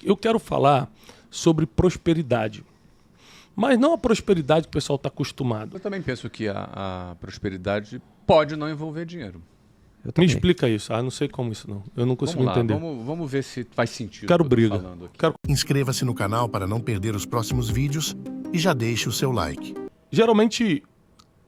Eu quero falar sobre prosperidade, mas não a prosperidade que o pessoal está acostumado. Eu também penso que a prosperidade pode não envolver dinheiro. Me explica isso. Não sei como isso não. Eu não consigo entender. Vamos ver se faz sentido. Quero briga. Inscreva-se no canal para não perder os próximos vídeos e já deixe o seu like. Geralmente,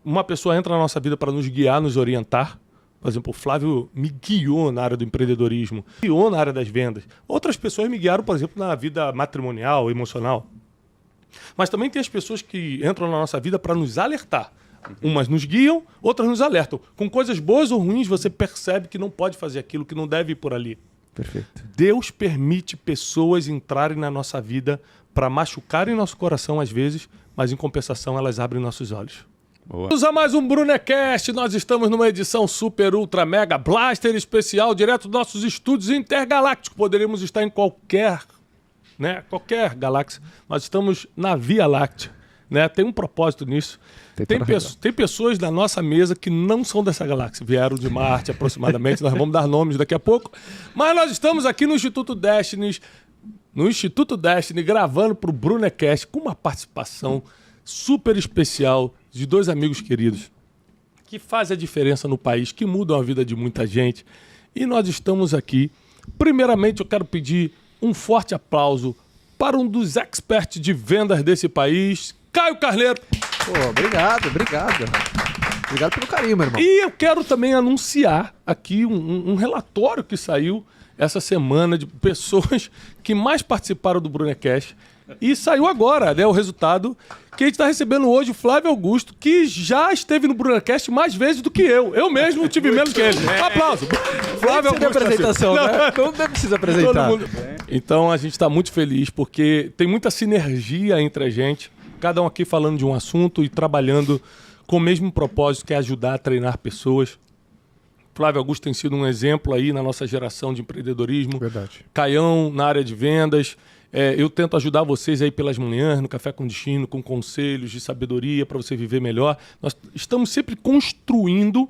uma pessoa entra na nossa vida para nos guiar, nos orientar. Por exemplo, o Flávio me guiou na área do empreendedorismo, guiou na área das vendas. Outras pessoas me guiaram, por exemplo, na vida matrimonial, emocional. Mas também tem as pessoas que entram na nossa vida para nos alertar. Umas nos guiam, outras nos alertam. Com coisas boas ou ruins, você percebe que não pode fazer aquilo, que não deve ir por ali. Perfeito. Deus permite pessoas entrarem na nossa vida para machucarem nosso coração às vezes, mas em compensação elas abrem nossos olhos. Boa. Vamos a mais um Brunecast. Nós estamos numa edição super, ultra, mega, blaster especial, direto dos nossos estúdios intergalácticos. Poderíamos estar em qualquer galáxia. Nós estamos na Via Láctea. Né? Tem um propósito nisso. Tem pessoas na nossa mesa que não são dessa galáxia. Vieram de Marte aproximadamente. Nós vamos dar nomes daqui a pouco. Mas nós estamos aqui no Instituto Destiny, gravando para o Brunecast com uma participação super especial de dois amigos queridos que fazem a diferença no país, que mudam a vida de muita gente. E nós estamos aqui. Primeiramente, eu quero pedir um forte aplauso para um dos experts de vendas desse país, Caio Carneiro. Pô, obrigado. Obrigado pelo carinho, meu irmão. E eu quero também anunciar aqui um relatório que saiu essa semana de pessoas que mais participaram do Brunecast. E saiu agora, né, o resultado, que a gente está recebendo hoje o Flávio Augusto, que já esteve no Brunecast mais vezes do que eu. Eu mesmo tive menos que ele. Um aplauso. Flávio Augusto. Apresentação, né? Não precisa apresentar. Então a gente está muito feliz porque tem muita sinergia entre a gente, cada um aqui falando de um assunto e trabalhando com o mesmo propósito, que é ajudar a treinar pessoas. Flávio Augusto tem sido um exemplo aí na nossa geração de empreendedorismo. Verdade. Caião na área de vendas. Eu tento ajudar vocês aí pelas manhãs, no Café com Destino, com conselhos de sabedoria para você viver melhor. Nós estamos sempre construindo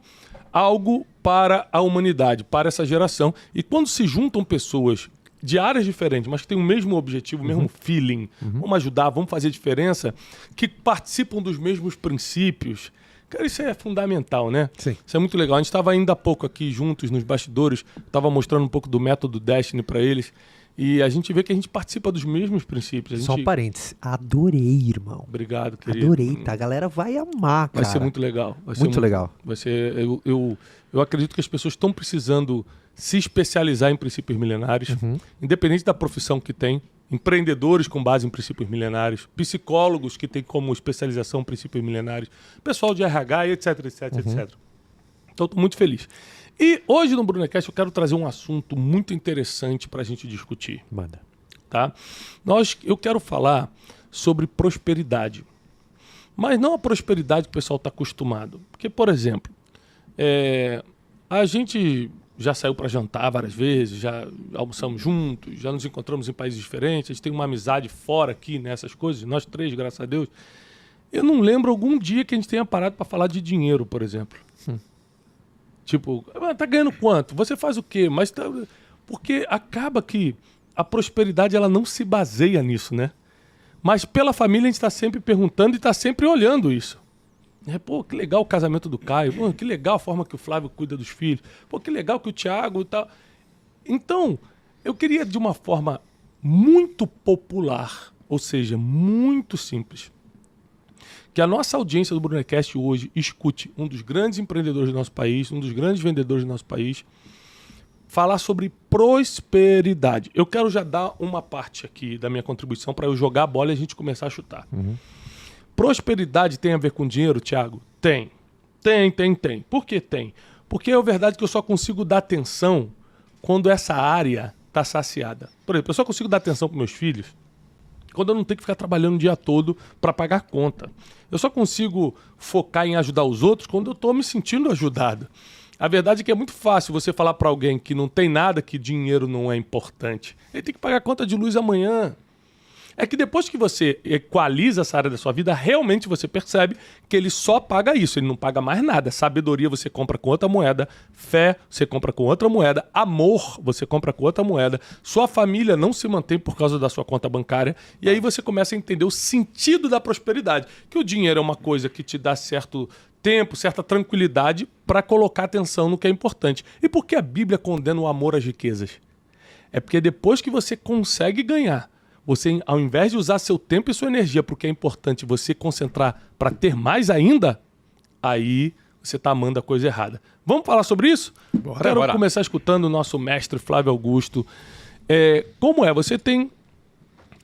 algo para a humanidade, para essa geração. E quando se juntam pessoas de áreas diferentes, mas que têm o mesmo objetivo, o mesmo feeling, vamos ajudar, vamos fazer diferença, que participam dos mesmos princípios. Cara, isso é fundamental, né? Sim. Isso é muito legal. A gente estava ainda há pouco aqui juntos nos bastidores, estava mostrando um pouco do método Destiny para eles. E a gente vê que a gente participa dos mesmos princípios. Só um parênteses. Adorei, irmão. Obrigado, querido. Adorei, tá? A galera vai amar, cara. Vai ser muito legal. Muito legal. Vai ser... Eu acredito que as pessoas estão precisando se especializar em princípios milenários, independente da profissão que tem. Empreendedores com base em princípios milenários, psicólogos que têm como especialização princípios milenários, pessoal de RH, etc, etc, etc. Então, estou muito feliz. E hoje no Brunecast eu quero trazer um assunto muito interessante para a gente discutir. Manda. Tá? Eu quero falar sobre prosperidade. Mas não a prosperidade que o pessoal está acostumado. Porque, por exemplo, a gente já saiu para jantar várias vezes, já almoçamos juntos, já nos encontramos em países diferentes, a gente tem uma amizade fora aqui nessas coisas, nós três, graças a Deus. Eu não lembro algum dia que a gente tenha parado para falar de dinheiro, por exemplo. Tipo, tá ganhando quanto? Você faz o quê? Porque acaba que a prosperidade ela não se baseia nisso, né? Mas pela família a gente está sempre perguntando e está sempre olhando isso. Pô, que legal o casamento do Caio. Pô, que legal a forma que o Flávio cuida dos filhos. Pô, que legal que o Thiago e tal. Então, eu queria de uma forma muito popular, ou seja, muito simples, que a nossa audiência do Brunecast hoje escute um dos grandes empreendedores do nosso país, um dos grandes vendedores do nosso país, falar sobre prosperidade. Eu quero já dar uma parte aqui da minha contribuição para eu jogar a bola e a gente começar a chutar. Prosperidade tem a ver com dinheiro, Thiago? Tem. Tem. Por que tem? Porque é verdade que eu só consigo dar atenção quando essa área está saciada. Por exemplo, eu só consigo dar atenção para meus filhos quando eu não tenho que ficar trabalhando o dia todo para pagar conta. Eu só consigo focar em ajudar os outros quando eu estou me sentindo ajudado. A verdade é que é muito fácil você falar para alguém que não tem nada, que dinheiro não é importante. Ele tem que pagar a conta de luz amanhã. É que depois que você equaliza essa área da sua vida, realmente você percebe que ele só paga isso, ele não paga mais nada. Sabedoria você compra com outra moeda, fé você compra com outra moeda, amor você compra com outra moeda, sua família não se mantém por causa da sua conta bancária, e aí você começa a entender o sentido da prosperidade, que o dinheiro é uma coisa que te dá certo tempo, certa tranquilidade para colocar atenção no que é importante. E por que a Bíblia condena o amor às riquezas? É porque depois que você consegue ganhar, você, ao invés de usar seu tempo e sua energia para o que é importante, você concentrar para ter mais ainda, aí você está amando a coisa errada. Vamos falar sobre isso? Quero começar escutando o nosso mestre Flávio Augusto. Como é? Você tem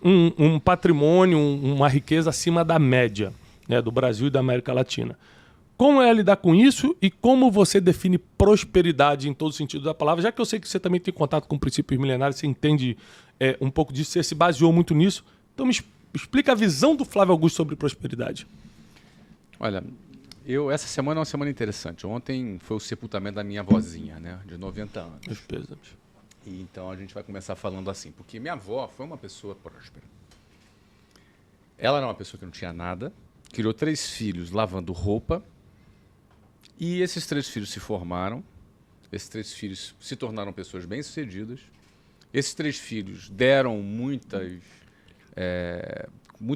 um patrimônio, uma riqueza acima da média, né, do Brasil e da América Latina. Como é lidar com isso e como você define prosperidade em todo sentido da palavra? Já que eu sei que você também tem contato com princípios milenares, você entende um pouco disso, você se baseou muito nisso. Então me explica a visão do Flávio Augusto sobre prosperidade. Olha, essa semana é uma semana interessante. Ontem foi o sepultamento da minha avózinha, né, de 90 anos. Meus pêsames. E então a gente vai começar falando assim, porque minha avó foi uma pessoa próspera. Ela era uma pessoa que não tinha nada, criou 3 filhos lavando roupa, e esses 3 filhos se formaram, esses 3 filhos se tornaram pessoas bem-sucedidas, esses 3 filhos deram muito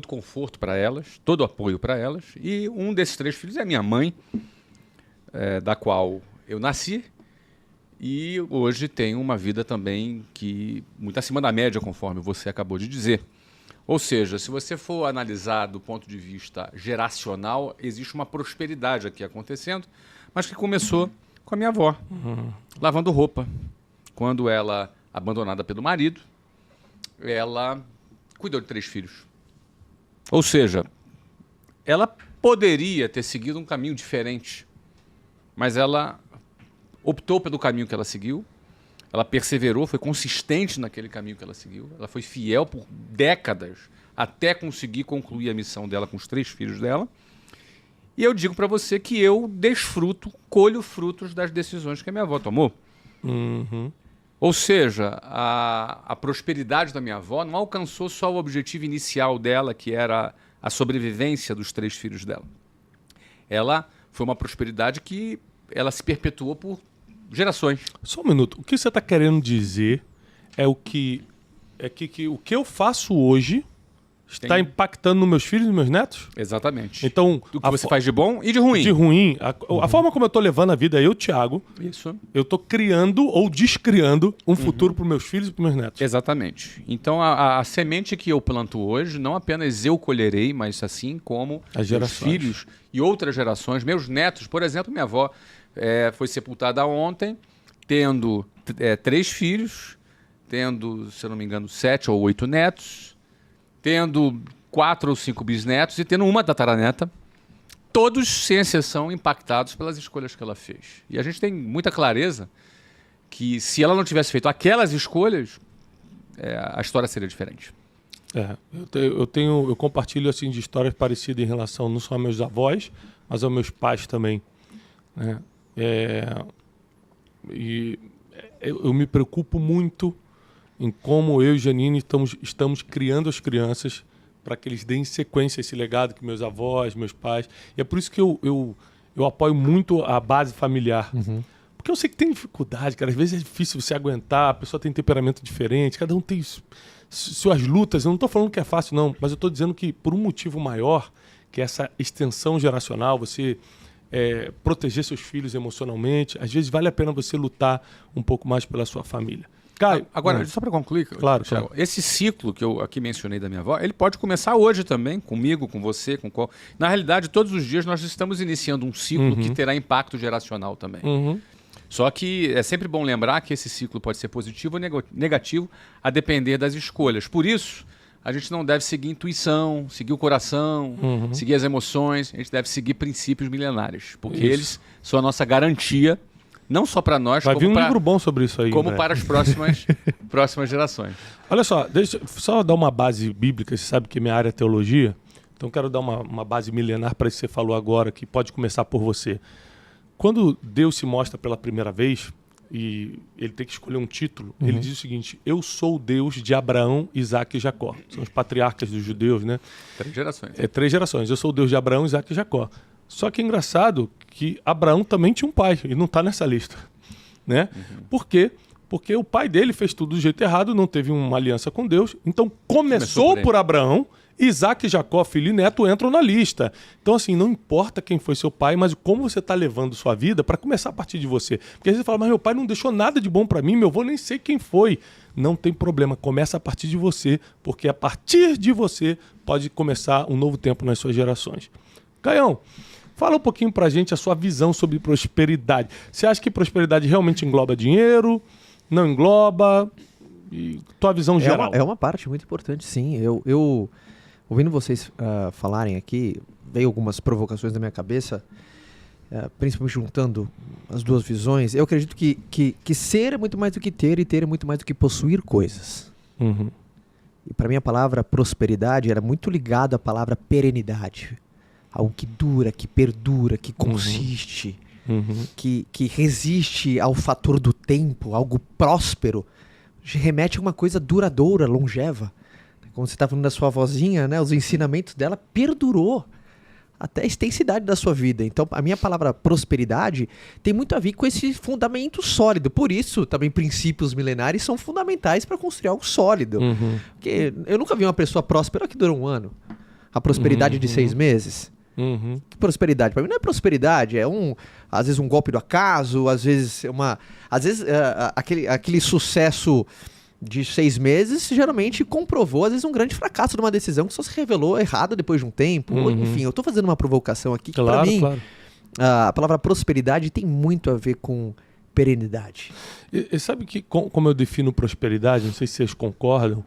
conforto para elas, todo o apoio para elas, e um desses 3 filhos é a minha mãe, da qual eu nasci, e hoje tenho uma vida também que muito acima da média, conforme você acabou de dizer. Ou seja, se você for analisar do ponto de vista geracional, existe uma prosperidade aqui acontecendo, mas que começou com a minha avó, lavando roupa. Quando ela, abandonada pelo marido, ela cuidou de 3 filhos. Ou seja, ela poderia ter seguido um caminho diferente, mas ela optou pelo caminho que ela seguiu, ela perseverou, foi consistente naquele caminho que ela seguiu, ela foi fiel por décadas até conseguir concluir a missão dela com os 3 filhos dela. E eu digo para você que eu desfruto, colho frutos das decisões que a minha avó tomou. Uhum. Ou seja, a prosperidade da minha avó não alcançou só o objetivo inicial dela, que era a sobrevivência dos 3 filhos dela. Ela foi uma prosperidade que ela se perpetuou por gerações. Só um minuto. O que você está querendo dizer é que o que eu faço hoje está impactando nos meus filhos e nos meus netos? Exatamente. Então, o que você faz de bom e de ruim. De ruim. A forma como eu estou levando a vida, eu, Thiago, Isso. eu estou criando ou descriando um futuro para os meus filhos e para os meus netos. Exatamente. Então, a semente que eu planto hoje, não apenas eu colherei, mas assim como As meus gerações. filhos e outras gerações, meus netos. Por exemplo, minha avó foi sepultada ontem, tendo 3 filhos, tendo, se eu não me engano, 7 ou 8 netos, tendo 4 ou 5 bisnetos e tendo uma tataraneta, todos, sem exceção, impactados pelas escolhas que ela fez. E a gente tem muita clareza que se ela não tivesse feito aquelas escolhas, a história seria diferente. Eu compartilho assim de histórias parecidas em relação não só aos meus avós, mas aos meus pais também, né? Eu me preocupo muito em como eu e Janine estamos criando as crianças para que eles deem sequência a esse legado que meus avós, meus pais... E é por isso que eu apoio muito a base familiar. Uhum. Porque eu sei que tem dificuldade, cara. Às vezes é difícil você aguentar, a pessoa tem temperamento diferente, cada um tem suas lutas. Eu não estou falando que é fácil, não, mas eu estou dizendo que por um motivo maior, que é essa extensão geracional, você... proteger seus filhos emocionalmente, às vezes vale a pena você lutar um pouco mais pela sua família. Caio, agora, só para concluir, claro. Esse ciclo que eu aqui mencionei da minha avó, ele pode começar hoje também, comigo, com você, com qual... Na realidade, todos os dias nós estamos iniciando um ciclo que terá impacto geracional também. Uhum. Só que é sempre bom lembrar que esse ciclo pode ser positivo ou negativo, a depender das escolhas. Por isso, a gente não deve seguir intuição, seguir o coração, seguir as emoções, a gente deve seguir princípios milenares, porque eles são a nossa garantia, não só para nós, Vai vir um livro bom sobre isso aí. como né? para as próximas gerações. Olha só, deixa eu só dar uma base bíblica, você sabe que minha área é teologia, então quero dar uma base milenar para isso que você falou agora, que pode começar por você. Quando Deus se mostra pela primeira vez, e ele tem que escolher um título, ele diz o seguinte: eu sou o Deus de Abraão, Isaac e Jacó. São os patriarcas dos judeus, né? 3 gerações. 3 gerações. Eu sou o Deus de Abraão, Isaac e Jacó. Só que é engraçado que Abraão também tinha um pai, e não está nessa lista. Né? Por quê? Porque o pai dele fez tudo do jeito errado, não teve uma aliança com Deus. Então começou por Abraão, Isaac e Jacó, filho e neto, entram na lista. Então, assim, não importa quem foi seu pai, mas como você está levando sua vida para começar a partir de você. Porque às vezes você fala, mas meu pai não deixou nada de bom para mim, meu avô nem sei quem foi. Não tem problema, começa a partir de você, porque a partir de você pode começar um novo tempo nas suas gerações. Caião, fala um pouquinho pra gente a sua visão sobre prosperidade. Você acha que prosperidade realmente engloba dinheiro? Não engloba? E tua visão geral? É uma parte muito importante, sim. Eu ouvindo vocês falarem aqui, veio algumas provocações na minha cabeça, principalmente juntando as duas visões. Eu acredito que ser é muito mais do que ter e ter é muito mais do que possuir coisas. E para mim a palavra prosperidade era muito ligada à palavra perenidade. Algo que dura, que perdura, que consiste, que resiste ao fator do tempo, algo próspero. Remete a uma coisa duradoura, longeva. Como você está falando da sua avózinha, né? Os ensinamentos dela perdurou até a extensidade da sua vida. Então, a minha palavra prosperidade tem muito a ver com esse fundamento sólido. Por isso, também princípios milenares são fundamentais para construir algo sólido. Porque eu nunca vi uma pessoa próspera que dura um ano. A prosperidade de 6 meses. Que prosperidade? Para mim não é prosperidade, às vezes um golpe do acaso, às vezes aquele sucesso de 6 meses geralmente comprovou, às vezes, um grande fracasso de uma decisão que só se revelou errada depois de um tempo. Enfim, eu estou fazendo uma provocação aqui que, para mim, a palavra prosperidade tem muito a ver com perenidade. E sabe que, como eu defino prosperidade, não sei se vocês concordam,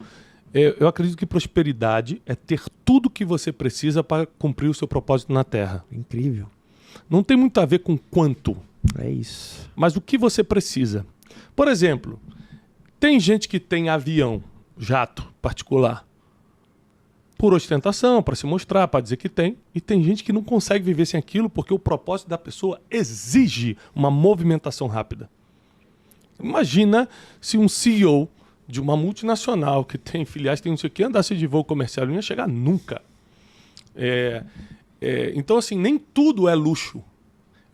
eu acredito que prosperidade é ter tudo que você precisa para cumprir o seu propósito na Terra. Incrível. Não tem muito a ver com quanto. É isso. Mas o que você precisa. Por exemplo, tem gente que tem avião, jato particular, por ostentação, para se mostrar, para dizer que tem. E tem gente que não consegue viver sem aquilo porque o propósito da pessoa exige uma movimentação rápida. Imagina se um CEO de uma multinacional que tem filiais, tem não sei o que, andasse de voo comercial, não ia chegar nunca. Então, assim, nem tudo é luxo.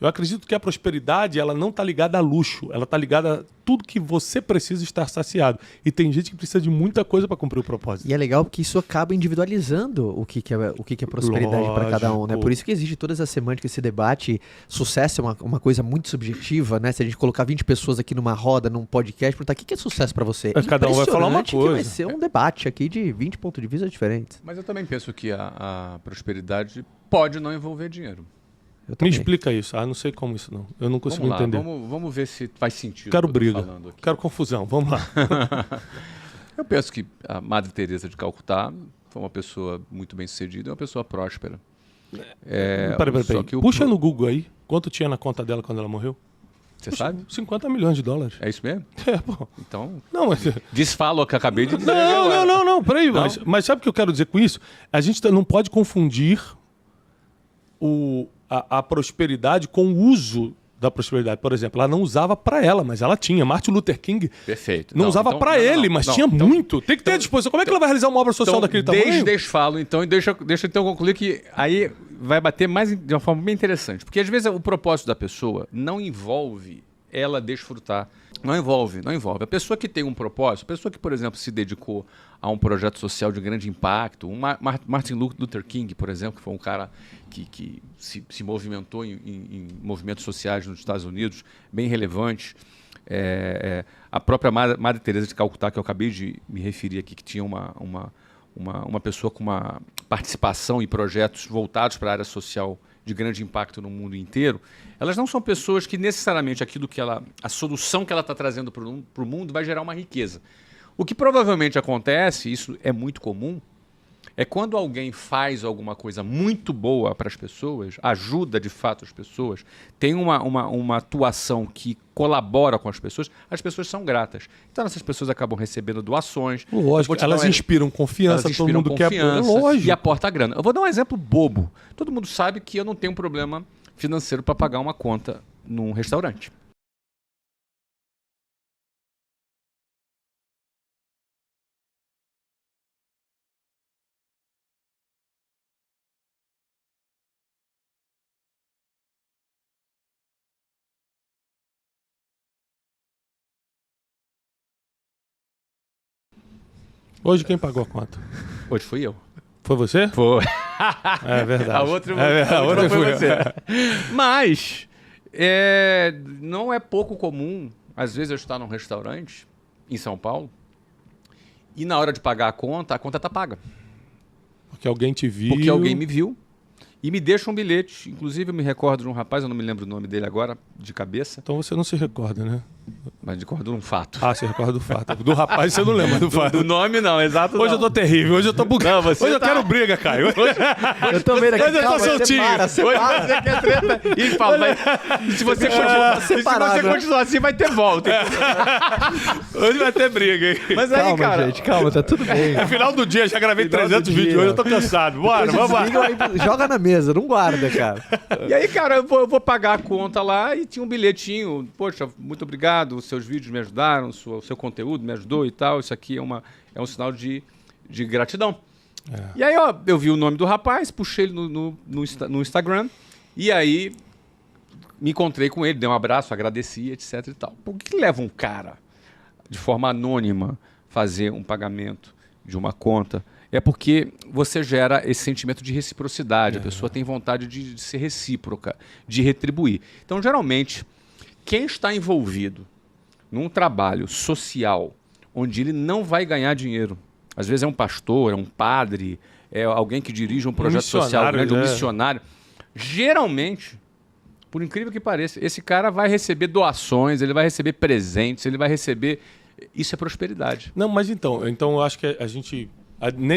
Eu acredito que a prosperidade, ela não está ligada a luxo, ela está ligada a tudo que você precisa estar saciado. E tem gente que precisa de muita coisa para cumprir o propósito. E é legal porque isso acaba individualizando o que é prosperidade para cada um, né? Por isso que existe toda essa semântica, esse debate. Sucesso é uma coisa muito subjetiva, né? Se a gente colocar 20 pessoas aqui numa roda, num podcast, perguntar o que é sucesso para você? Cada um vai falar uma coisa. Que vai ser um debate aqui de 20 pontos de vista diferentes. Mas eu também penso que a prosperidade pode não envolver dinheiro. Me explica isso. Não sei como isso não. Eu não consigo entender. Vamos ver se faz sentido. Quero briga. Quero confusão. Vamos lá. Eu penso que a Madre Teresa de Calcutá foi uma pessoa muito bem sucedida e uma pessoa próspera. Peraí. Puxa no Google aí. Quanto tinha na conta dela quando ela morreu? Você sabe? 50 milhões de dólares. É isso mesmo? Pô. Então, não, mas... desfala o que eu acabei de dizer. Não. Peraí. Mas sabe o que eu quero dizer com isso? A gente não pode confundir a prosperidade com o uso da prosperidade. Por exemplo, ela não usava para ela, mas ela tinha. Martin Luther King não usava para ele, mas tinha muito. Tem que ter à disposição. Como é que ela vai realizar uma obra social daquele tamanho? Desfalo, então, e deixa então concluir que aí vai bater mais de uma forma bem interessante. Porque às vezes o propósito da pessoa não envolve ela desfrutar. Não envolve. A pessoa que tem um propósito, a pessoa que, por exemplo, se dedicou a um projeto social de grande impacto, Martin Luther King, por exemplo, que foi um cara que se movimentou em movimentos sociais nos Estados Unidos, bem relevantes. A própria Madre Teresa de Calcutá, que eu acabei de me referir aqui, que tinha uma pessoa com uma participação em projetos voltados para a área social de grande impacto no mundo inteiro, elas não são pessoas que necessariamente a solução que ela está trazendo para o mundo vai gerar uma riqueza. O que provavelmente acontece, isso é muito comum, é quando alguém faz alguma coisa muito boa para as pessoas, ajuda de fato as pessoas, tem uma atuação que colabora com as pessoas são gratas. Então essas pessoas acabam recebendo doações. Lógico, elas inspiram confiança, todo mundo quer. Lógico. E aporta grana. Eu vou dar um exemplo bobo. Todo mundo sabe que eu não tenho problema financeiro para pagar uma conta num restaurante. Hoje quem pagou a conta? Hoje fui eu. Foi você? Foi. É verdade. A outra outra foi fui você. Mas não é pouco comum, às vezes eu estar num restaurante em São Paulo e na hora de pagar a conta tá paga. Porque alguém te viu. Porque alguém me viu e me deixa um bilhete. Inclusive eu me recordo de um rapaz, eu não me lembro o nome dele agora, de cabeça, Então você não se recorda, né? mas me recordo de um fato. Ah, você recorda do fato. Do rapaz você não lembra do fato. Do nome não, exato Hoje não. eu tô terrível, hoje eu tô bugado. Não, você Hoje eu tá- quero briga, Caio. Eu tô vendo aqui, Hoje eu tô calma, soltinho. Hoje você quer treta. E fala, se você continuar assim, vai ter volta. Hoje vai ter briga, hein? Mas aí, Calma, cara, gente, calma, tá tudo bem. É final do dia, já gravei Final do 300 vídeos dia. hoje, eu tô cansado. Bora, Depois vamos lá. desliga, aí joga na mesa, não guarda, cara. E aí, cara, eu vou pagar a conta lá e tinha um bilhetinho. Poxa, muito obrigado, os seus vídeos me ajudaram, o seu conteúdo me ajudou e tal. Isso aqui é um sinal de gratidão. E aí, ó, eu vi o nome do rapaz, puxei ele no Instagram e aí me encontrei com ele, dei um abraço, agradeci, etc e tal. Por que leva um cara de forma anônima fazer um pagamento de uma conta? É porque você gera esse sentimento de reciprocidade. A pessoa tem vontade de ser recíproca, de retribuir. Então, geralmente, quem está envolvido num trabalho social onde ele não vai ganhar dinheiro, às vezes é um pastor, é um padre, é alguém que dirige um projeto social missionário, grande, um né? missionário, geralmente, por incrível que pareça, esse cara vai receber doações, ele vai receber presentes, ele vai receber... Isso é prosperidade. Não, mas então eu acho que a gente...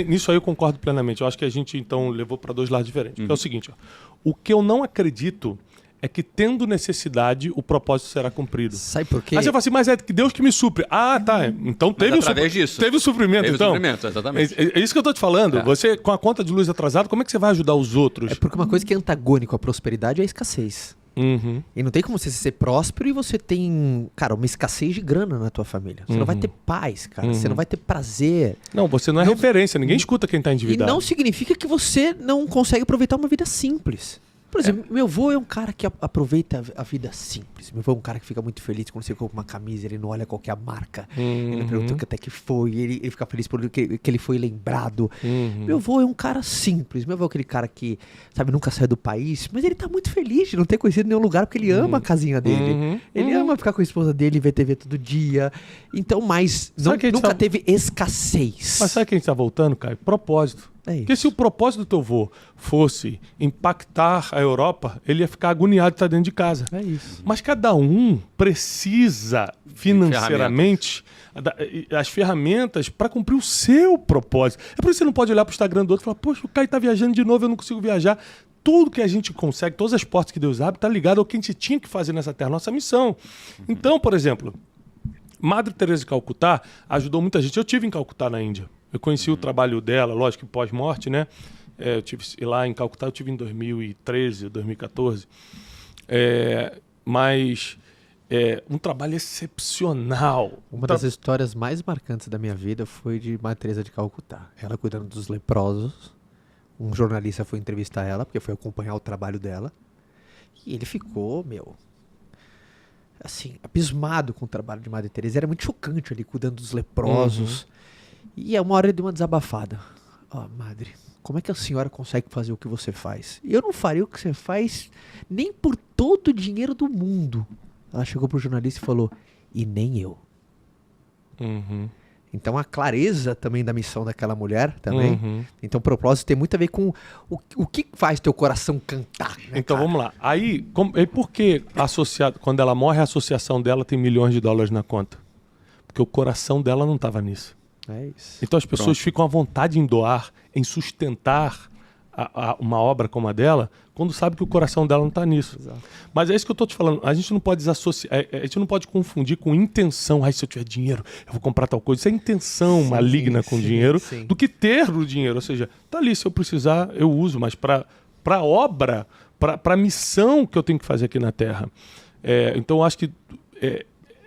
Nisso aí eu concordo plenamente. Eu acho que a gente, então, levou para dois lados diferentes. Que é o seguinte, ó, o que eu não acredito é que, tendo necessidade, o propósito será cumprido. Sabe por quê? Aí você fala assim, mas é Deus que me supre. Ah, tá. Então teve através disso. Teve o suprimento, Teve o então. suprimento, exatamente. É isso que eu tô te falando. É. Você, com a conta de luz atrasada, como é que você vai ajudar os outros? É porque uma coisa que é antagônico à prosperidade é a escassez. Uhum. E não tem como você ser próspero e você tem, cara, uma escassez de grana na tua família. Você não vai ter paz, cara. Você não vai ter prazer. Não, você não é referência. Ninguém escuta quem tá E endividado. não significa que você não consegue aproveitar uma vida simples. Por exemplo, meu avô é um cara que aproveita a vida simples. Meu avô é um cara que fica muito feliz quando você compra uma camisa, ele não olha qual que é a marca. Ele pergunta o que até que foi, ele fica feliz por que ele foi lembrado. Meu avô é um cara simples. Meu avô é aquele cara que, sabe, nunca sai do país, mas ele tá muito feliz de não ter conhecido nenhum lugar porque ele ama a casinha dele. Ele ama ficar com a esposa dele e ver TV todo dia. Então, mas Sabe que a gente nunca tá- teve escassez. Mas sabe que a gente tá voltando, Caio? Propósito. É isso. Porque se o propósito do teu avô fosse impactar a Europa, ele ia ficar agoniado de estar dentro de casa. É isso. Mas cada um precisa financeiramente as ferramentas para cumprir o seu propósito. É por isso que você não pode olhar para o Instagram do outro e falar, poxa, o Caio tá viajando de novo, eu não consigo viajar. Tudo que a gente consegue, todas as portas que Deus abre, está ligado ao que a gente tinha que fazer nessa terra, nossa missão. Então, por exemplo, Madre Teresa de Calcutá ajudou muita gente. Eu tive em Calcutá, na Índia. Eu conheci o trabalho dela, lógico que pós-morte, né? Eu tive lá em Calcutá, eu tive em 2013, 2014. Mas um trabalho excepcional. Uma das histórias mais marcantes da minha vida foi de Madre Teresa de Calcutá. Ela cuidando dos leprosos. Um jornalista foi entrevistar ela, porque foi acompanhar o trabalho dela. E ele ficou, assim, abismado com o trabalho de Madre Teresa. Era muito chocante ali, cuidando dos leprosos. E uma hora ele deu uma desabafada. Ó, madre, como é que a senhora consegue fazer o que você faz? Eu não faria o que você faz nem por todo o dinheiro do mundo. Ela chegou pro jornalista e falou, e nem eu. Então a clareza também da missão daquela mulher também. Então o propósito tem muito a ver com o que faz teu coração cantar. Né, Então cara? vamos lá. Aí, por que quando ela morre, a associação dela tem milhões de dólares na conta? Porque o coração dela não estava nisso. É isso. Então as pessoas ficam à vontade em doar, em sustentar uma obra como a dela, quando sabe que o coração dela não está nisso. Exato. Mas é isso que eu estou te falando. A gente não pode desassociar, a gente não pode confundir com intenção. Se eu tiver dinheiro, eu vou comprar tal coisa. Isso é intenção maligna com dinheiro do que ter o dinheiro. Ou seja, tá ali, se eu precisar, eu uso, mas para a obra, para a missão que eu tenho que fazer aqui na Terra. Então eu acho que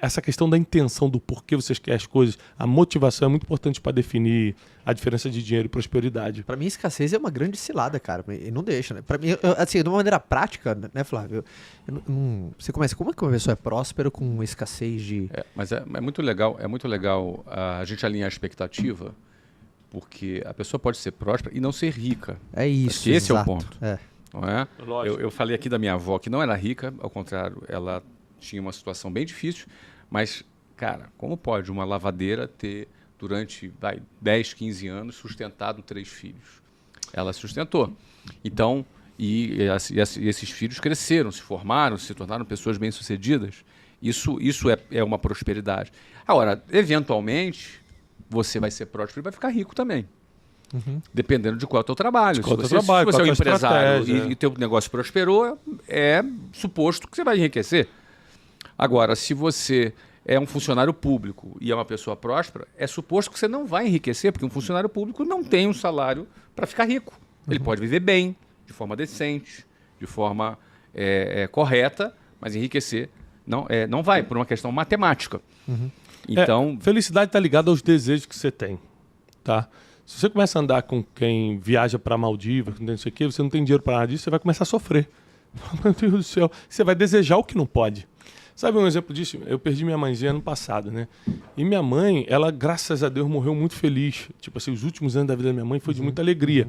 essa questão da intenção, do porquê vocês querem as coisas, a motivação é muito importante para definir a diferença de dinheiro e prosperidade. Pra mim, escassez é uma grande cilada, cara. E não deixa, né? Pra mim, assim, de uma maneira prática, né, Flávio? Você começa, como é que uma pessoa é próspera com escassez de... Mas é muito legal a gente alinhar a expectativa Porque a pessoa pode ser próspera e não ser rica. É isso, Acho que esse é o exato. ponto. Não é? Lógico. Eu falei aqui da minha avó, que não era rica, ao contrário, ela tinha uma situação bem difícil, mas, cara, como pode uma lavadeira ter, durante 10, 15 anos, sustentado 3 filhos? Ela sustentou. Então, e esses filhos cresceram, se formaram, se tornaram pessoas bem-sucedidas. Isso é uma prosperidade. Agora, eventualmente, você vai ser próspero e vai ficar rico também. Dependendo de qual é o teu trabalho. De qual Se é o teu trabalho, você é qual um é a tua empresário estratégia. e teu negócio prosperou, é suposto que você vai enriquecer. Agora, se você é um funcionário público e é uma pessoa próspera, é suposto que você não vai enriquecer, porque um funcionário público não tem um salário para ficar rico. Ele pode viver bem, de forma decente, de forma correta, mas enriquecer não vai, por uma questão matemática. Então, Felicidade está ligada aos desejos que você tem, tá? Se você começa a andar com quem viaja para Maldivas, não sei o quê, você não tem dinheiro para nada disso, você vai começar a sofrer. Meu Deus do céu. Você vai desejar o que não pode. Sabe um exemplo disso? Eu perdi minha mãezinha ano passado, né? E minha mãe, ela, graças a Deus, morreu muito feliz. Tipo assim, os últimos anos da vida da minha mãe foi de muita alegria.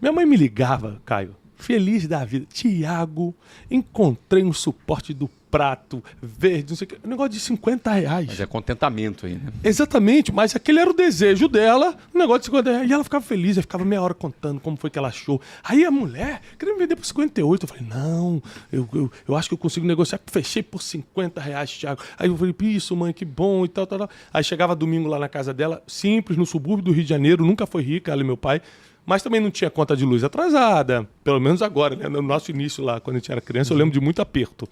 Minha mãe me ligava, Caio, feliz da vida. Tiago, encontrei um suporte do prato verde, não sei o que. Um negócio de R$50. mas é contentamento aí, né? Exatamente, mas aquele era o desejo dela, um negócio de 50 reais. E ela ficava feliz, ela ficava meia hora contando como foi que ela achou. Aí a mulher queria me vender por 58. Eu falei, não, eu acho que eu consigo negociar. Fechei por R$50, Thiago. Aí eu falei, isso, mãe, que bom e tal. Aí chegava domingo lá na casa dela, simples, no subúrbio do Rio de Janeiro, nunca foi rica, ela e meu pai. Mas também não tinha conta de luz atrasada, pelo menos agora, né? No nosso início lá, quando a gente era criança, eu lembro de muito aperto.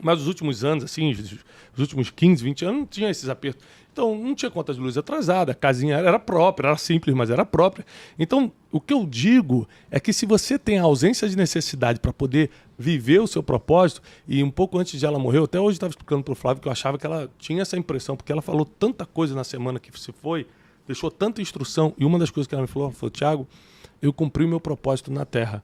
Mas os últimos anos, assim, os últimos 15, 20 anos, não tinha esses apertos. Então, não tinha conta de luz atrasada, a casinha era própria, era simples, mas era própria. Então, o que eu digo é que se você tem a ausência de necessidade para poder viver o seu propósito, e um pouco antes de ela morrer, até hoje estava explicando para o Flávio que eu achava que ela tinha essa impressão, porque ela falou tanta coisa na semana que se foi, deixou tanta instrução, e uma das coisas que ela me falou, Thiago, eu cumpri o meu propósito na Terra.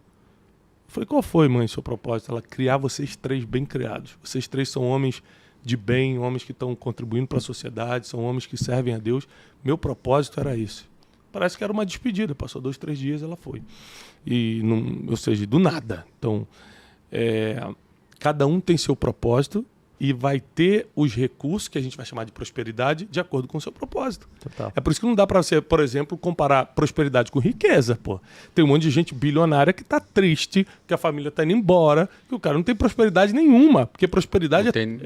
Eu falei, qual foi, mãe, seu propósito? Ela, criar vocês 3 bem criados. Vocês 3 são homens de bem, homens que estão contribuindo para a sociedade, são homens que servem a Deus. Meu propósito era esse. Parece que era uma despedida. Passou 2, 3 dias, ela foi. E ou seja, do nada. Então, cada um tem seu propósito e vai ter os recursos, que a gente vai chamar de prosperidade, de acordo com o seu propósito. Total. É por isso que não dá para você, por exemplo, comparar prosperidade com riqueza, pô. Tem um monte de gente bilionária que tá triste, que a família tá indo embora, que o cara não tem prosperidade nenhuma, porque prosperidade Não tem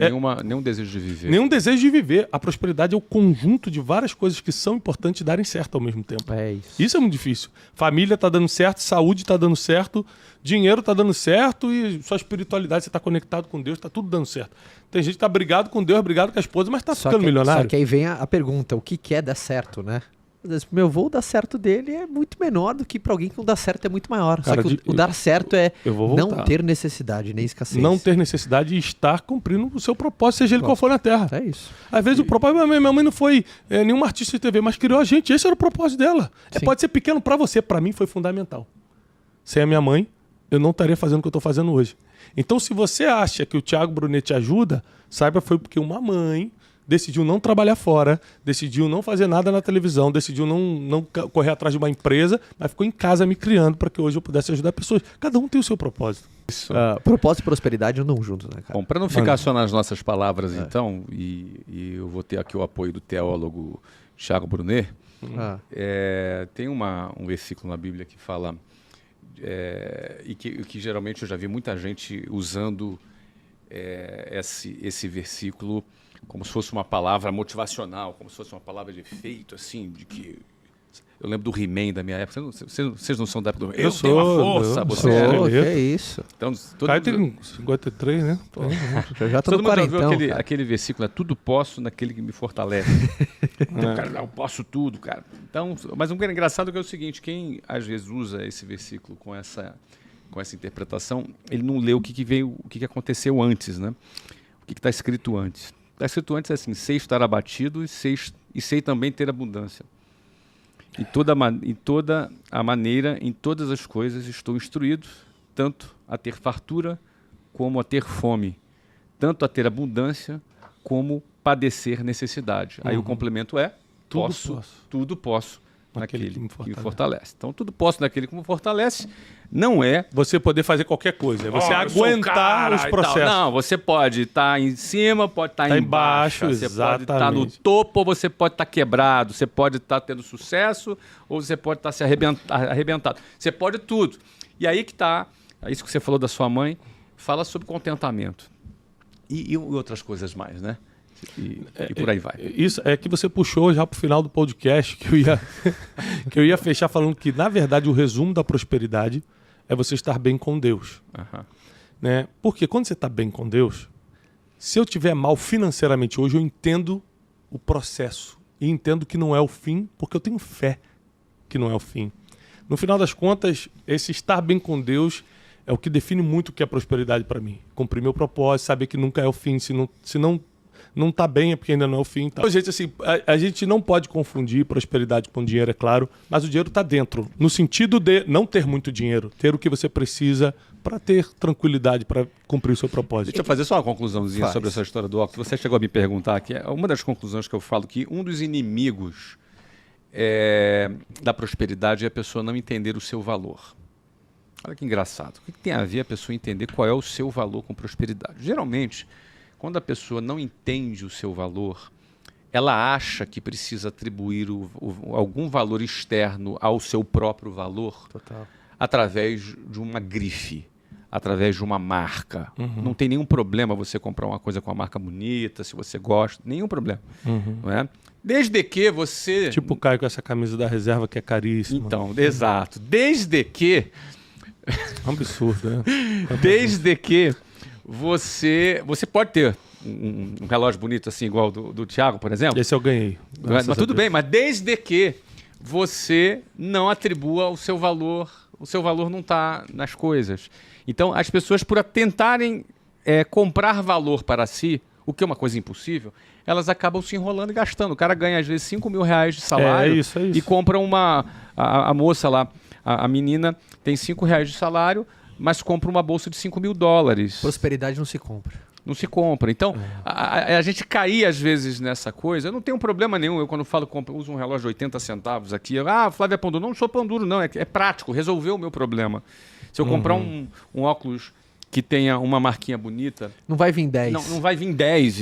nenhum desejo de viver. nenhum desejo de viver. A prosperidade é o conjunto de várias coisas que são importantes darem certo ao mesmo tempo. É isso. Isso é muito difícil. Família tá dando certo, saúde tá dando certo, dinheiro tá dando certo e sua espiritualidade, você tá conectado com Deus, tá tudo dando certo. Tem gente que tá brigado com Deus, brigado com a esposa, mas tá ficando milionário. Só que aí vem a pergunta, o que é dar certo, né? Às vezes, meu avô, o dar certo dele é muito menor do que para alguém que o dar certo é muito maior. Cara, Só que o dar certo é eu vou não voltar. ter necessidade, nem escassez. Não ter necessidade e estar cumprindo o seu propósito, seja ele qual for na Terra. É isso. Às vezes o propósito, minha mãe não foi nenhuma artista de TV, mas criou a gente. Esse era o propósito dela. Sim. Pode ser pequeno para você, para mim foi fundamental. Sem a minha mãe, eu não estaria fazendo o que eu estou fazendo hoje. Então, se você acha que o Thiago Brunet te ajuda, saiba foi porque uma mãe decidiu não trabalhar fora, decidiu não fazer nada na televisão, decidiu não correr atrás de uma empresa, mas ficou em casa me criando para que hoje eu pudesse ajudar pessoas. Cada um tem o seu propósito. Isso. Propósito e prosperidade andam juntos, né, cara? Bom, para não ficar só nas nossas palavras, então, e eu vou ter aqui o apoio do teólogo Thiago Brunet, tem um versículo na Bíblia que fala, e que geralmente eu já vi muita gente usando esse versículo como se fosse uma palavra motivacional, como se fosse uma palavra de efeito, assim, de que... Eu lembro do He-Man da minha época. Vocês não são da época do He-Man? Eu tenho uma sou, força, eu você sou. é. Pô, que Esqueleto. é isso. Então, Caio tem 53, né? Já tô todo no mundo já viu quarentão, aquele versículo, tudo posso naquele que me fortalece. Então, cara, eu posso tudo, cara. Então, mas um que é engraçado é o seguinte, quem às vezes usa esse versículo com essa interpretação, ele não lê o que aconteceu antes, né? O que está escrito antes. Está escrito antes assim, sei estar abatido e sei também ter abundância. Em toda a maneira, em todas as coisas, estou instruído, tanto a ter fartura como a ter fome, tanto a ter abundância como padecer necessidade. Aí o complemento é, Tudo posso, posso. tudo posso naquele que me fortalece. Então, tudo posso naquele que me fortalece. Não é você poder fazer qualquer coisa, é você aguentar os processos. Não, você pode estar em cima, pode estar embaixo, você pode estar no topo, ou você pode estar quebrado, você pode estar tendo sucesso, ou você pode estar se arrebentado. Você pode tudo. E aí que está, isso que você falou da sua mãe, fala sobre contentamento. E outras coisas mais, né? E por aí vai. Isso é que você puxou já para o final do podcast, que eu ia fechar falando que, na verdade, o resumo da prosperidade é você estar bem com Deus. Uhum. Né? Porque quando você está bem com Deus, se eu estiver mal financeiramente hoje, eu entendo o processo e entendo que não é o fim, porque eu tenho fé que não é o fim. No final das contas, esse estar bem com Deus é o que define muito o que é prosperidade para mim. Cumprir meu propósito, saber que nunca é o fim, se não está bem é porque ainda não é o fim. Tá? Gente, assim, a gente não pode confundir prosperidade com dinheiro, é claro, mas o dinheiro está dentro. No sentido de não ter muito dinheiro, ter o que você precisa para ter tranquilidade, para cumprir o seu propósito. Deixa eu fazer só uma conclusãozinha sobre essa história do óculos. Você chegou a me perguntar aqui. Uma das conclusões que eu falo que um dos inimigos da prosperidade é a pessoa não entender o seu valor. Olha que engraçado. O que tem a ver a pessoa entender qual é o seu valor com prosperidade? Geralmente, quando a pessoa não entende o seu valor, ela acha que precisa atribuir algum valor externo ao seu próprio valor. Total. Através de uma grife, através de uma marca. Uhum. Não tem nenhum problema você comprar uma coisa com uma marca bonita, se você gosta, nenhum problema. Uhum. Não é? Desde que você... Tipo o Caio com essa camisa da reserva que é caríssima. Então, exato. Desde que... É um absurdo, né? Desde que você pode ter um relógio bonito assim, igual do Thiago, por exemplo. Esse eu ganhei. Mas tudo bem, mas desde que você não atribua o seu valor não está nas coisas. Então, as pessoas, por tentarem comprar valor para si, o que é uma coisa impossível, elas acabam se enrolando e gastando. O cara ganha, às vezes, R$5 mil de salário e compra a moça lá, a menina tem R$5 de salário, mas compra uma bolsa de $5.000. Prosperidade não se compra. Não se compra. Então, a gente cair às vezes nessa coisa, eu não tenho problema nenhum. Eu, quando falo, uso um relógio de 80 centavos aqui. Flávio é pão duro. Não sou pão duro, não. É prático. Resolveu o meu problema. Se eu comprar um óculos que tenha uma marquinha bonita... Não vai vir 10. Não vai vir 10.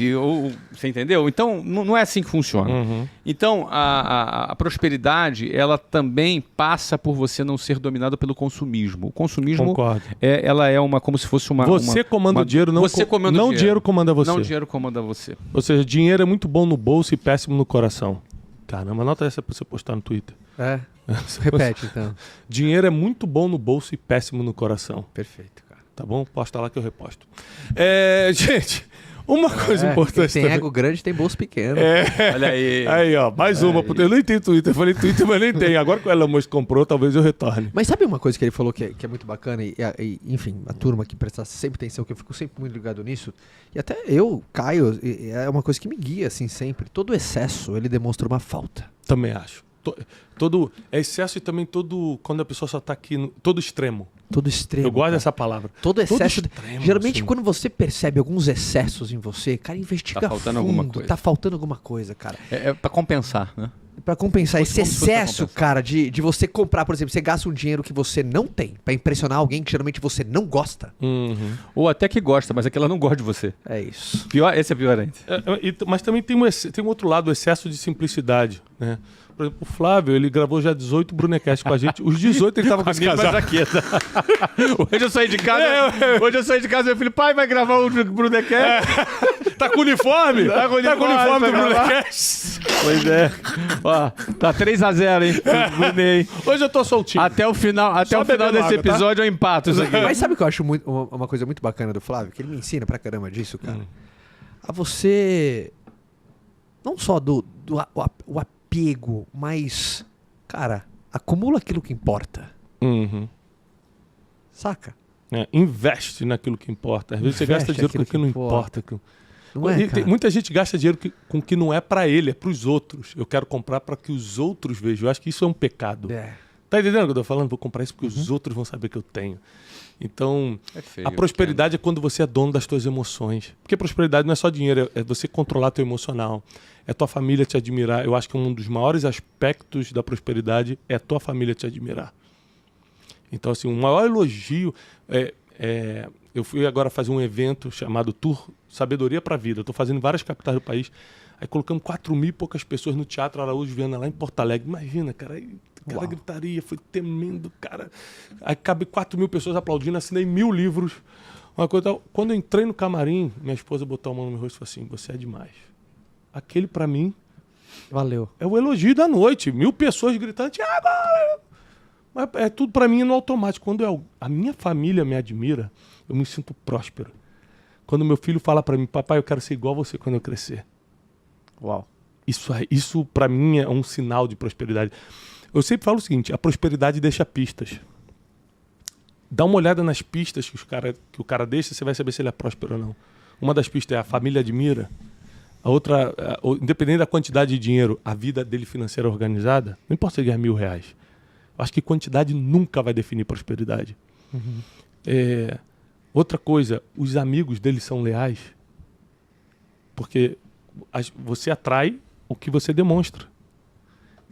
Você entendeu? Então, não é assim que funciona. Uhum. Então, a prosperidade, ela também passa por você não ser dominado pelo consumismo. O consumismo, concordo, ela é como se fosse uma... Você comanda o dinheiro, não o dinheiro comanda você. Não o dinheiro comanda você. Ou seja, dinheiro é muito bom no bolso e péssimo no coração. Caramba, anota essa pra você postar no Twitter. Repete, então. Dinheiro é muito bom no bolso e péssimo no coração. Perfeito, cara. Tá bom? Posta lá que eu reposto. Gente, uma coisa importante tem também. ego grande, tem bolso pequeno. Olha aí. Aí, ó, mais uma. Eu nem tenho Twitter. Eu falei Twitter, mas nem tem. Agora que o Elon Musk comprou, talvez eu retorne. Mas sabe uma coisa que ele falou que é muito bacana? Enfim, a turma que presta sempre atenção, que eu fico sempre muito ligado nisso. E até eu, Caio, é uma coisa que me guia, assim, sempre. Todo excesso, ele demonstra uma falta. Também acho. Todo excesso e também quando a pessoa só tá aqui, todo extremo. Todo extremo. Eu gosto dessa palavra. Todo excesso. Extremo, geralmente, assim. Quando você percebe alguns excessos em você, cara, investiga Tá faltando fundo. alguma coisa. Tá faltando alguma coisa, cara. É para compensar, né? Pra compensar esse Como se fosse pra excesso, compensar. cara, de você comprar, por exemplo, você gasta um dinheiro que você não tem pra impressionar alguém que geralmente você não gosta. Uhum. Ou até que gosta, mas é que ela não gosta de você. É isso. Esse é pior ainda. Mas também tem um outro lado, o excesso de simplicidade, né? Por exemplo, o Flávio, ele gravou já 18 Brunecast com a gente. Os 18 ele tava com esse casaco. jaqueta. Hoje eu saí de casa, meu filho, pai, vai gravar o Brunecast? Tá com uniforme? Tá com uniforme do pra gravar. Brunecast. Pois é. Ó, tá 3-0, hein? Brunei. Hoje eu tô soltinho. Até o final bebendo desse água, tá? episódio eu empato isso aqui. Mas sabe o que eu acho uma coisa muito bacana do Flávio? Que ele me ensina pra caramba disso, cara. A você... Não só o apego, mas... Cara, acumula aquilo que importa. Uhum. Saca? Investe naquilo que importa. Às vezes você gasta dinheiro com o que não importa. Não é, cara? Muita gente gasta dinheiro com o que não é pra ele, é pros outros. Eu quero comprar para que os outros vejam. Eu acho que isso é um pecado. Tá entendendo o que eu tô falando? Vou comprar isso porque os outros vão saber que eu tenho. Então, É feio, a prosperidade é quando você é dono das suas emoções. Porque prosperidade não é só dinheiro, é você controlar teu emocional. É tua família te admirar. Eu acho que um dos maiores aspectos da prosperidade é a tua família te admirar. Então, assim, o maior elogio eu fui agora fazer um evento chamado Tour Sabedoria para a Vida. Eu estou fazendo em várias capitais do país. Aí colocamos 4.000 e poucas pessoas no Teatro Araújo Viana, lá em Porto Alegre. Imagina, cara. Aí, aquela gritaria, foi tremendo, cara. Aí cabe 4.000 pessoas aplaudindo, assinei 1.000 livros. Uma coisa tal. Quando eu entrei no camarim, minha esposa botou a mão no meu rosto e falou assim, você é demais. Aquele, para mim, Valeu. é o elogio da noite. 1.000 pessoas gritando, Thiago! Mas é tudo para mim no automático. Quando a minha família me admira, eu me sinto próspero. Quando meu filho fala para mim, papai, eu quero ser igual a você quando eu crescer. Uau. Isso para mim é um sinal de prosperidade. Eu sempre falo o seguinte, a prosperidade deixa pistas. Dá uma olhada nas pistas que o cara deixa, você vai saber se ele é próspero ou não. Uma das pistas é a família admira. A outra, independente da quantidade de dinheiro, a vida dele financeira organizada, não importa se ele ganhar R$1.000. Eu acho que quantidade nunca vai definir prosperidade. Outra coisa, os amigos dele são leais. Porque você atrai o que você demonstra.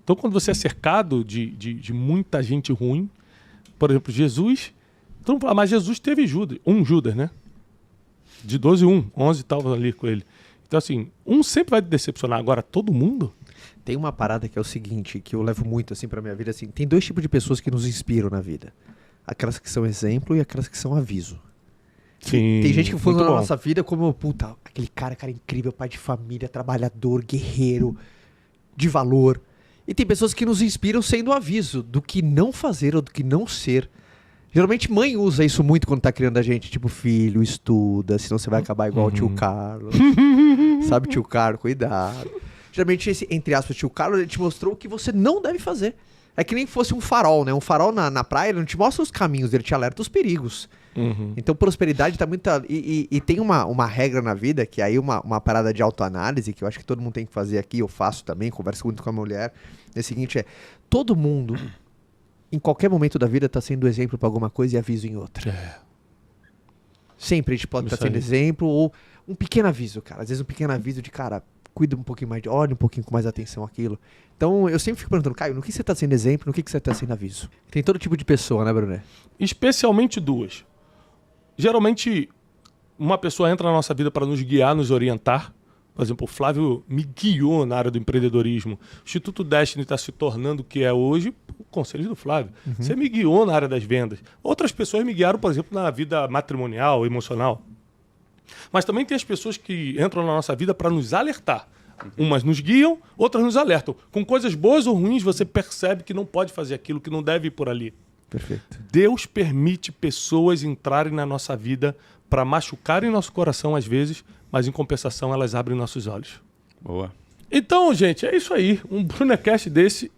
Então, quando você é cercado de muita gente ruim, por exemplo, Jesus, todo mundo fala, mas Jesus teve Judas, né? De 12, 11 estavam ali com ele. Então, assim, sempre vai te decepcionar. Agora, todo mundo... Tem uma parada que é o seguinte, que eu levo muito assim pra minha vida, assim, tem 2 tipos de pessoas que nos inspiram na vida. Aquelas que são exemplo e aquelas que são aviso. Sim, tem gente que foi na muito bom. nossa vida como, puta, aquele cara incrível, pai de família, trabalhador, guerreiro, de valor. E tem pessoas que nos inspiram sendo aviso do que não fazer ou do que não ser. Geralmente mãe usa isso muito quando tá criando a gente, tipo, filho, estuda, senão você vai acabar igual o tio Carlos. Sabe, tio Carlos, cuidado. Geralmente esse, entre aspas, tio Carlos, ele te mostrou o que você não deve fazer. É que nem fosse um farol, né? Um farol na praia, ele não te mostra os caminhos, ele te alerta os perigos. Então prosperidade tá muito... E tem uma regra na vida, que aí uma parada de autoanálise, que eu acho que todo mundo tem que fazer aqui, eu faço também, converso muito com a mulher. É o seguinte, todo mundo, em qualquer momento da vida, tá sendo exemplo pra alguma coisa e aviso em outra. Sempre a gente pode estar sendo exemplo, ou um pequeno aviso, cara. Às vezes um pequeno aviso de, cara, cuida um pouquinho mais, olha um pouquinho com mais atenção aquilo. Então eu sempre fico perguntando, Caio, no que você tá sendo exemplo, no que você tá sendo aviso? Tem todo tipo de pessoa, né, Bruno? Especialmente 2. Geralmente, uma pessoa entra na nossa vida para nos guiar, nos orientar. Por exemplo, o Flávio me guiou na área do empreendedorismo. O Instituto Destiny está se tornando o que é hoje, o conselho do Flávio. Você me guiou na área das vendas. Outras pessoas me guiaram, por exemplo, na vida matrimonial, emocional. Mas também tem as pessoas que entram na nossa vida para nos alertar. Umas nos guiam, outras nos alertam. Com coisas boas ou ruins, você percebe que não pode fazer aquilo, que não deve ir por ali. Perfeito. Deus permite pessoas entrarem na nossa vida para machucarem nosso coração às vezes, mas em compensação elas abrem nossos olhos. Boa. Então, gente, é isso aí. Um Brunecast desse,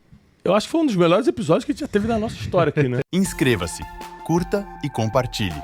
eu acho que foi um dos melhores episódios que a gente já teve na nossa história aqui, né? Inscreva-se, curta e compartilhe.